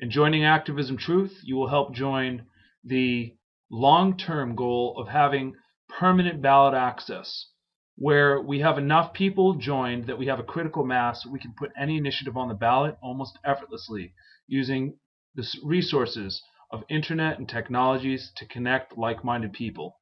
In joining Activism Truth, you will help join the long-term goal of having permanent ballot access, where we have enough people joined that we have a critical mass, we can put any initiative on the ballot almost effortlessly using the resources of internet and technologies to connect like-minded people.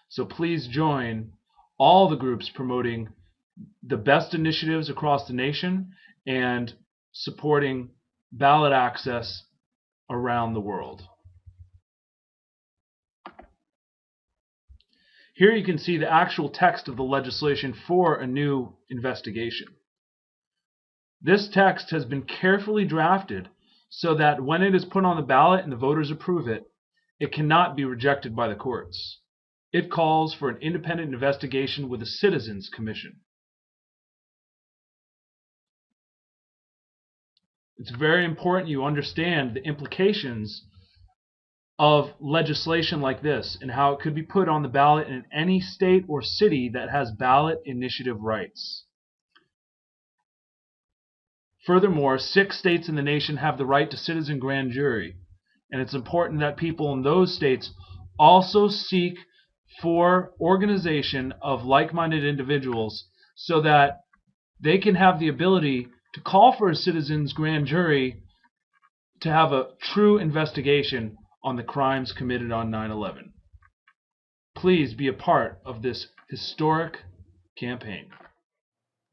So please join all the groups promoting the best initiatives across the nation and supporting ballot access around the world. Here you can see the actual text of the legislation for a new investigation. This text has been carefully drafted so that when it is put on the ballot and the voters approve it, it cannot be rejected by the courts. It calls for an independent investigation with a citizens' commission. It's very important you understand the implications of legislation like this and how it could be put on the ballot in any state or city that has ballot initiative rights. Furthermore, 6 states in the nation have the right to citizen grand jury, and it's important that people in those states also seek for organization of like-minded individuals so that they can have the ability to call for a citizen's grand jury to have a true investigation on the crimes committed on 9/11. Please be a part of this historic campaign.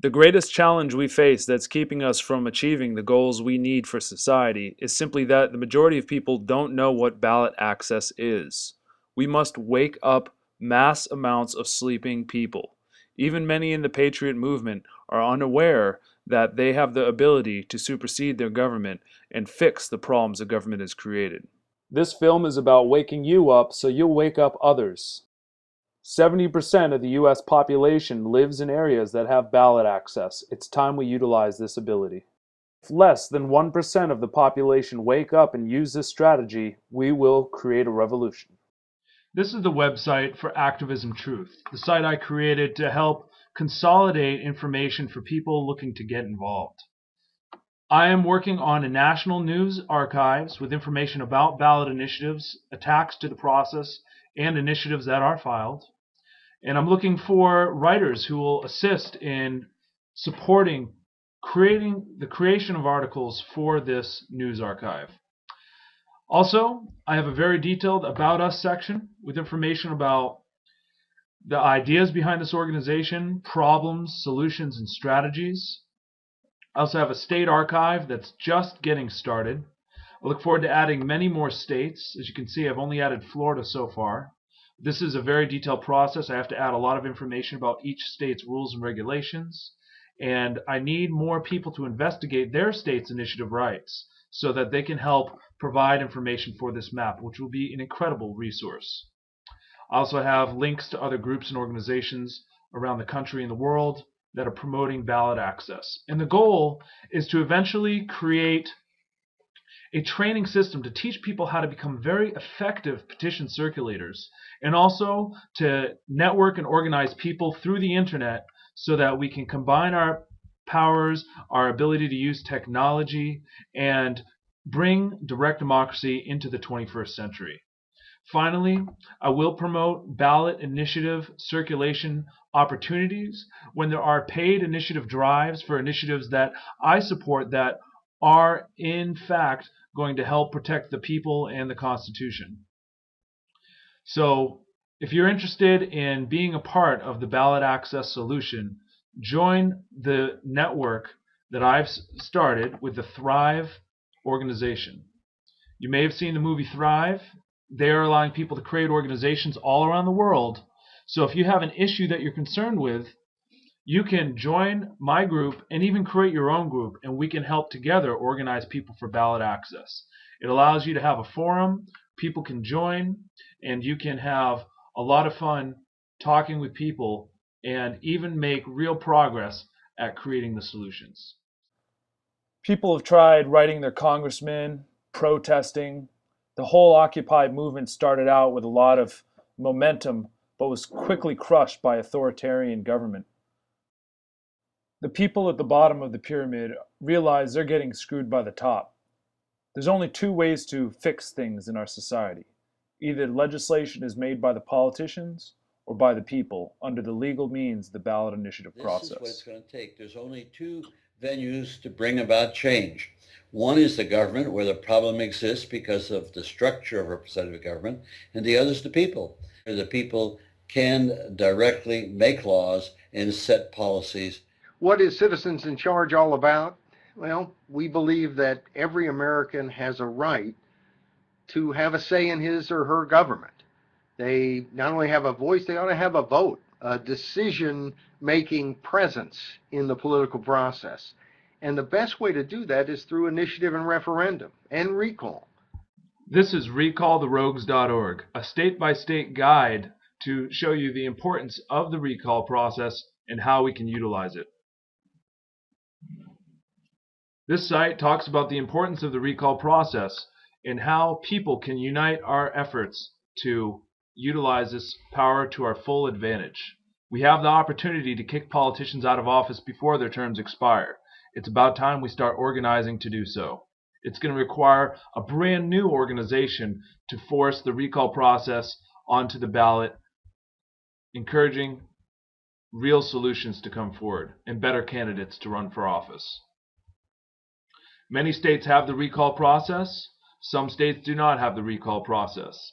The greatest challenge we face that's keeping us from achieving the goals we need for society is simply that the majority of people don't know what ballot access is. We must wake up mass amounts of sleeping people. Even many in the Patriot movement are unaware that they have the ability to supersede their government and fix the problems the government has created. This film is about waking you up so you'll wake up others. 70% of the U.S. population lives in areas that have ballot access. It's time we utilize this ability. If less than 1% of the population wake up and use this strategy, we will create a revolution. This is the website for Activism Truth, the site I created to help consolidate information for people looking to get involved. I am working on a national news archives with information about ballot initiatives, attacks to the process, and initiatives that are filed. And I'm looking for writers who will assist in supporting the creation of articles for this news archive. Also, I have a very detailed About Us section with information about the ideas behind this organization, problems, solutions, and strategies. I also have a state archive that's just getting started. I look forward to adding many more states. As you can see, I've only added Florida so far. This is a very detailed process. I have to add a lot of information about each state's rules and regulations. And I need more people to investigate their state's initiative rights so that they can help provide information for this map, which will be an incredible resource. I also have links to other groups and organizations around the country and the world that are promoting ballot access. And the goal is to eventually create a training system to teach people how to become very effective petition circulators, and also to network and organize people through the internet so that we can combine our powers, our ability to use technology, and bring direct democracy into the 21st century. Finally, I will promote ballot initiative circulation opportunities when there are paid initiative drives for initiatives that I support that are in fact going to help protect the people and the Constitution. So if you're interested in being a part of the ballot access solution, join the network that I've started with the Thrive organization. You may have seen the movie Thrive. They are allowing people to create organizations all around the world. So if you have an issue that you're concerned with, you can join my group and even create your own group, and we can help together organize people for ballot access. It allows you to have a forum, people can join, and you can have a lot of fun talking with people and even make real progress at creating the solutions. People have tried writing their congressmen, protesting. The whole Occupy movement started out with a lot of momentum, but was quickly crushed by authoritarian government. The people at the bottom of the pyramid realize they're getting screwed by the top. There's only two ways to fix things in our society. Either legislation is made by the politicians or by the people under the legal means of the ballot initiative This is what it's process. going to take. There's only two venues to bring about change. One is the government, where the problem exists because of the structure of representative government, and the other is the people. The people can directly make laws and set policies. What is Citizens in Charge all about? Well, we believe that every American has a right to have a say in his or her government. They not only have a voice, they ought to have a vote, a decision-making presence in the political process. And the best way to do that is through initiative and referendum and recall. This is recalltherogues.org, a state-by-state guide to show you the importance of the recall process and how we can utilize it. This site talks about the importance of the recall process and how people can unite our efforts to utilize this power to our full advantage. We have the opportunity to kick politicians out of office before their terms expire. It's about time we start organizing to do so. It's going to require a brand new organization to force the recall process onto the ballot, encouraging real solutions to come forward and better candidates to run for office. Many states have the recall process. Some states do not have the recall process.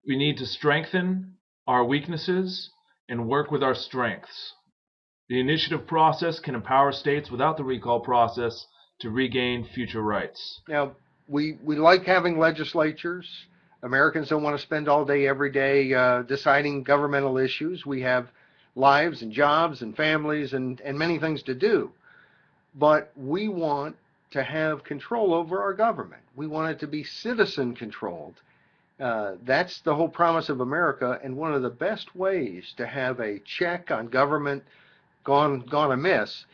We need to strengthen our weaknesses and work with our strengths. The initiative process can empower states without the recall process to regain future rights. Now, we like having legislatures. Americans don't want to spend all day, every day deciding governmental issues. We have lives and jobs and families and many things to do. But we want to have control over our government. We want it to be citizen controlled. That's the whole promise of America, and one of the best ways to have a check on government gone amiss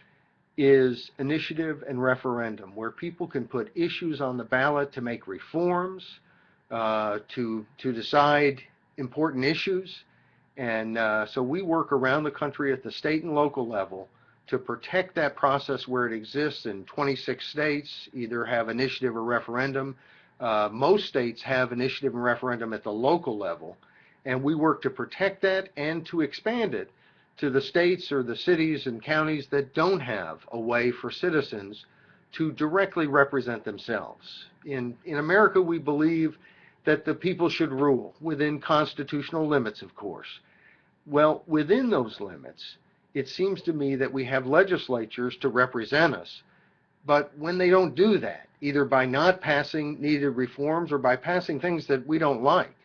is initiative and referendum, where people can put issues on the ballot to make reforms, to decide important issues. And so we work around the country at the state and local level to protect that process where it exists in 26 states, either have initiative or referendum. Most states have initiative and referendum at the local level, and we work to protect that and to expand it to the states or the cities and counties that don't have a way for citizens to directly represent themselves. In America, we believe that the people should rule within constitutional limits, of course. Well, within those limits, it seems to me that we have legislatures to represent us. But when they don't do that, either by not passing needed reforms or by passing things that we don't like,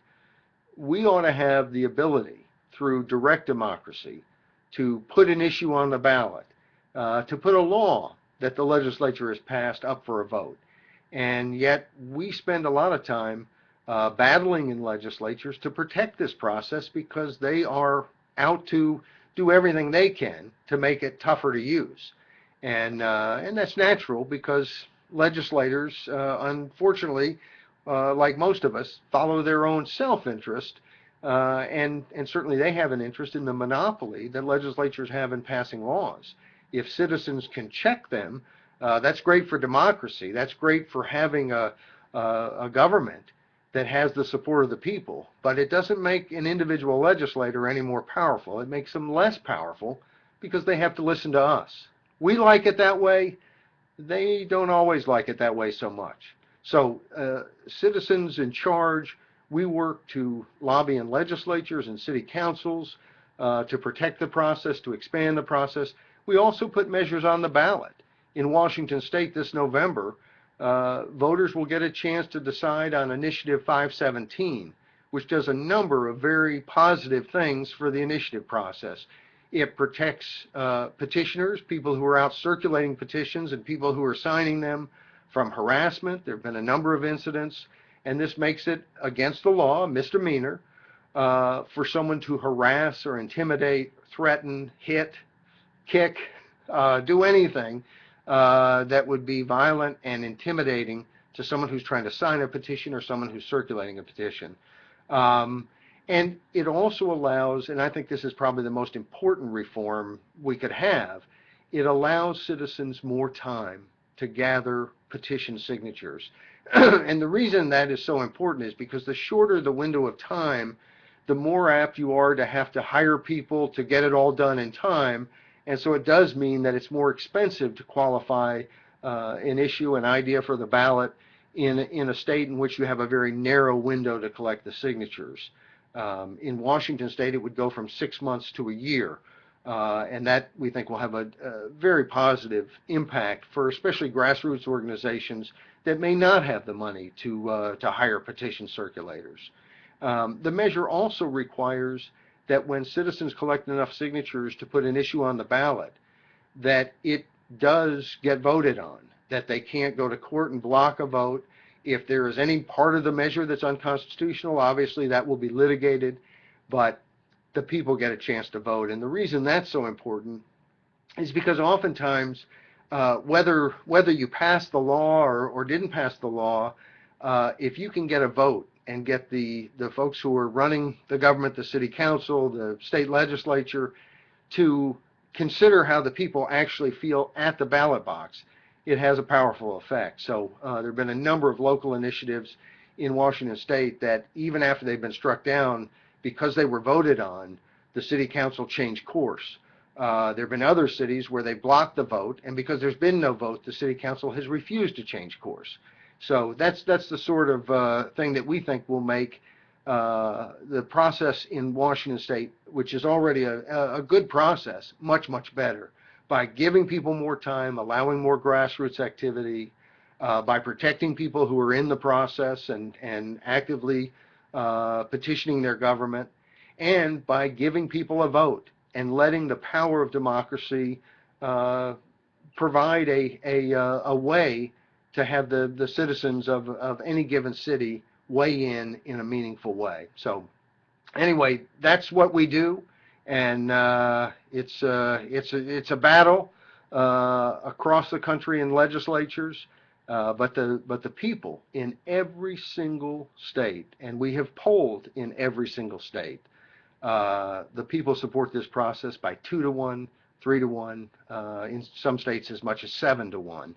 we ought to have the ability through direct democracy to put an issue on the ballot, to put a law that the legislature has passed up for a vote. And yet we spend a lot of time battling in legislatures to protect this process because they are out to do everything they can to make it tougher to use. And that's natural because legislators, unfortunately, like most of us, follow their own self-interest, and certainly they have an interest in the monopoly that legislatures have in passing laws. If citizens can check them, that's great for democracy. That's great for having a government that has the support of the people, but it doesn't make an individual legislator any more powerful. It makes them less powerful because they have to listen to us. We like it that way. They don't always like it that way so much. So Citizens in Charge, we work to lobby in legislatures and city councils to protect the process, to expand the process. We also put measures on the ballot. In Washington State this November, voters will get a chance to decide on Initiative 517, which does a number of very positive things for the initiative process. It protects petitioners, people who are out circulating petitions and people who are signing them from harassment. There have been a number of incidents, and this makes it against the law, a misdemeanor, for someone to harass or intimidate, threaten, hit, kick, do anything that would be violent and intimidating to someone who's trying to sign a petition or someone who's circulating a petition. And it also allows, and I think this is probably the most important reform we could have, it allows citizens more time to gather petition signatures. And the reason that is so important is because the shorter the window of time, the more apt you are to have to hire people to get it all done in time. And so it does mean that it's more expensive to qualify an issue, an idea for the ballot in a state in which you have a very narrow window to collect the signatures. In Washington State, it would go from 6 months to a year. And that, we think, will have a very positive impact for especially grassroots organizations that may not have the money to hire petition circulators. The measure also requires that when citizens collect enough signatures to put an issue on the ballot, that it does get voted on, that they can't go to court and block a vote. If there is any part of the measure that's unconstitutional, obviously that will be litigated, but the people get a chance to vote. And the reason that's so important is because oftentimes, whether you pass the law or didn't pass the law, if you can get a vote and get the folks who are running the government, the city council, the state legislature, to consider how the people actually feel at the ballot box, it has a powerful effect. So there have been a number of local initiatives in Washington State that even after they've been struck down, because they were voted on, the city council changed course. There have been other cities where they blocked the vote, and because there's been no vote, the city council has refused to change course. So that's the sort of thing that we think will make the process in Washington State, which is already a good process, much, much better, by giving people more time, allowing more grassroots activity, by protecting people who are in the process and actively petitioning their government, and by giving people a vote and letting the power of democracy provide a way to have the citizens of any given city weigh in a meaningful way. So anyway, that's what we do, and it's a battle across the country in legislatures, but the people in every single state, and we have polled in every single state, the people support this process by 2 to 1, 3 to 1, in some states as much as 7 to 1.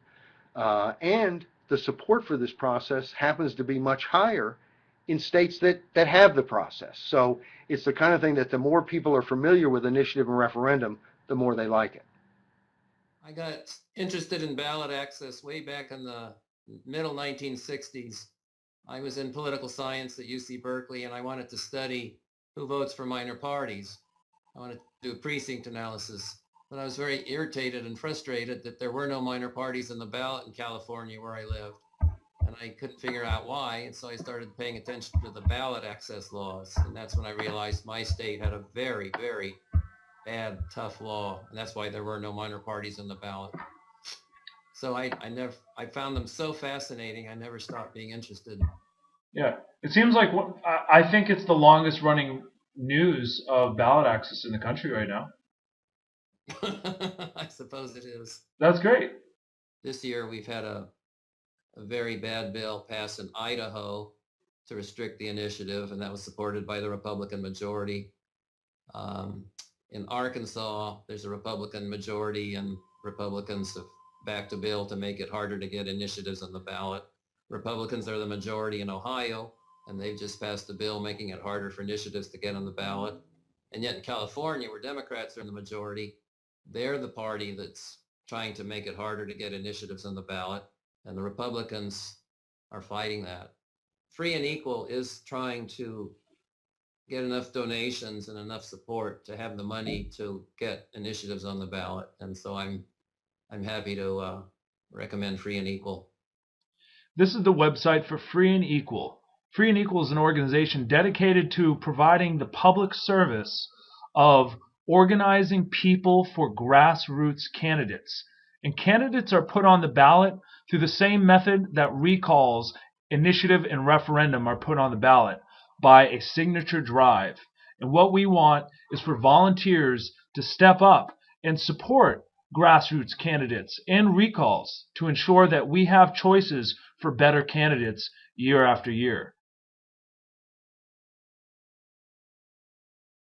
And the support for this process happens to be much higher in states that have the process. So it's the kind of thing that the more people are familiar with initiative and referendum, the more they like it. I got interested in ballot access way back in the middle 1960s. I was in political science at UC Berkeley, and I wanted to study who votes for minor parties. I wanted to do a precinct analysis. But I was very irritated and frustrated that there were no minor parties in the ballot in California where I lived. And I couldn't figure out why. And so I started paying attention to the ballot access laws. And that's when I realized my state had a very, very bad, tough law. And that's why there were no minor parties in the ballot. So I found them so fascinating, I never stopped being interested. Yeah, it seems like I think it's the longest running news of ballot access in the country right now. I suppose it is. That's great. This year we've had a very bad bill passed in Idaho to restrict the initiative, and that was supported by the Republican majority. In Arkansas, there's a Republican majority, and Republicans have backed a bill to make it harder to get initiatives on the ballot. Republicans are the majority in Ohio, and they've just passed a bill making it harder for initiatives to get on the ballot. And yet in California, where Democrats are in the majority, they're the party that's trying to make it harder to get initiatives on the ballot, and the Republicans are fighting that. Free and Equal is trying to get enough donations and enough support to have the money to get initiatives on the ballot, and so I'm happy to recommend Free and Equal. This is the website for Free and Equal. Free and Equal is an organization dedicated to providing the public service of organizing people for grassroots candidates. And candidates are put on the ballot through the same method that recalls, initiative, and referendum are put on the ballot, by a signature drive. And what we want is for volunteers to step up and support grassroots candidates and recalls to ensure that we have choices for better candidates year after year.